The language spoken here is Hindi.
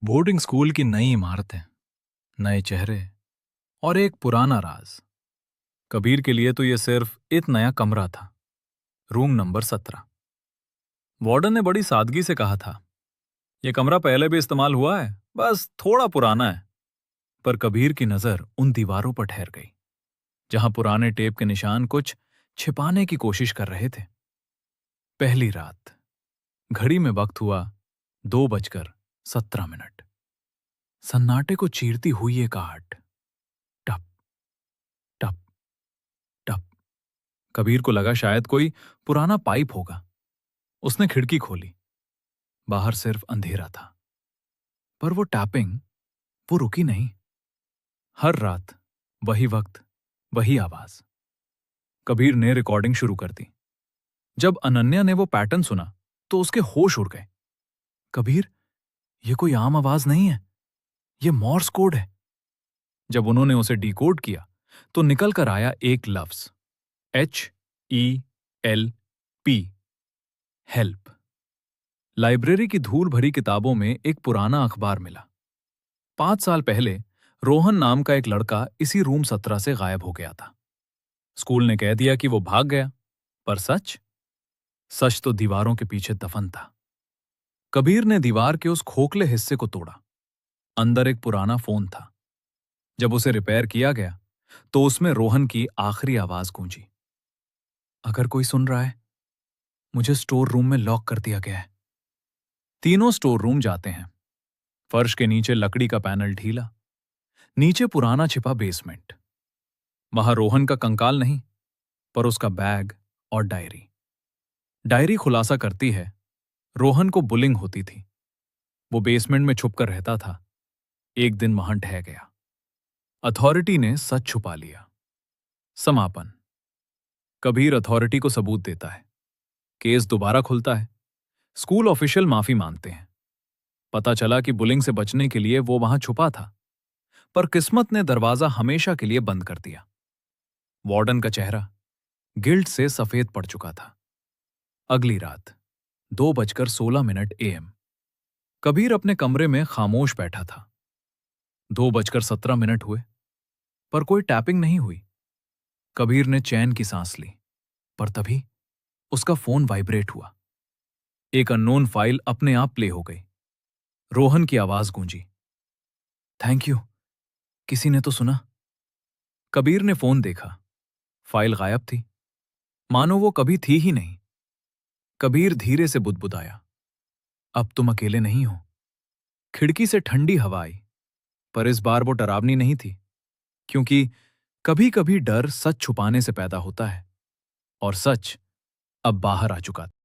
बोर्डिंग स्कूल की नई इमारतें, नए चेहरे और एक पुराना राज। कबीर के लिए तो यह सिर्फ एक नया कमरा था। Room number 17। वार्डन ने बड़ी सादगी से कहा था, यह कमरा पहले भी इस्तेमाल हुआ है, बस थोड़ा पुराना है। पर कबीर की नजर उन दीवारों पर ठहर गई जहां पुराने टेप के निशान कुछ छिपाने की कोशिश कर रहे थे। पहली रात। घड़ी में वक्त हुआ 2:17। सन्नाटे को चीरती हुई एक आहट। टप टप टप। कबीर को लगा शायद कोई पुराना पाइप होगा। उसने खिड़की खोली। बाहर सिर्फ अंधेरा था। पर वो टैपिंग, वो रुकी नहीं। हर रात वही वक्त, वही आवाज। कबीर ने रिकॉर्डिंग शुरू कर दी। जब अनन्या ने वो पैटर्न सुना तो उसके होश उड़ गए। कबीर, ये कोई आम आवाज नहीं है, ये मॉर्स कोड है। जब उन्होंने उसे डिकोड किया तो निकल कर आया एक लफ्ज, HELP, हेल्प। लाइब्रेरी की धूल भरी किताबों में एक पुराना अखबार मिला। 5 साल पहले रोहन नाम का एक लड़का इसी रूम 17 से गायब हो गया था। स्कूल ने कह दिया कि वो भाग गया, पर सच? सच तो दीवारों के पीछे दफन था। कबीर ने दीवार के उस खोखले हिस्से को तोड़ा। अंदर एक पुराना फोन था। जब उसे रिपेयर किया गया तो उसमें रोहन की आखिरी आवाज गूंजी। अगर कोई सुन रहा है, मुझे स्टोर रूम में लॉक कर दिया गया है। तीनों स्टोर रूम जाते हैं। फर्श के नीचे लकड़ी का पैनल ढीला, नीचे पुराना छिपा बेसमेंट। वहां रोहन का कंकाल नहीं, पर उसका बैग और डायरी। डायरी खुलासा करती है, रोहन को बुलिंग होती थी। वो बेसमेंट में छुपकर रहता था। एक दिन वहां ढह गया। अथॉरिटी ने सच छुपा लिया। समापन। कबीर अथॉरिटी को सबूत देता है। केस दोबारा खुलता है। स्कूल ऑफिशियल माफी मांगते हैं। पता चला कि बुलिंग से बचने के लिए वो वहां छुपा था, पर किस्मत ने दरवाजा हमेशा के लिए बंद कर दिया। वार्डन का चेहरा गिल्ट से सफेद पड़ चुका था। अगली रात 2:16 AM। कबीर अपने कमरे में खामोश बैठा था। 2:17 हुए, पर कोई टैपिंग नहीं हुई। कबीर ने चैन की सांस ली, पर तभी उसका फोन वाइब्रेट हुआ। एक अननोन फाइल अपने आप प्ले हो गई। रोहन की आवाज गूंजी, थैंक यू, किसी ने तो सुना। कबीर ने फोन देखा। फाइल गायब थी, मानो वो कभी थी ही नहीं। कबीर धीरे से बुदबुदाया, अब तुम अकेले नहीं हो। खिड़की से ठंडी हवा आई, पर इस बार वो डरावनी नहीं थी, क्योंकि कभी कभी डर सच छुपाने से पैदा होता है, और सच अब बाहर आ चुका था।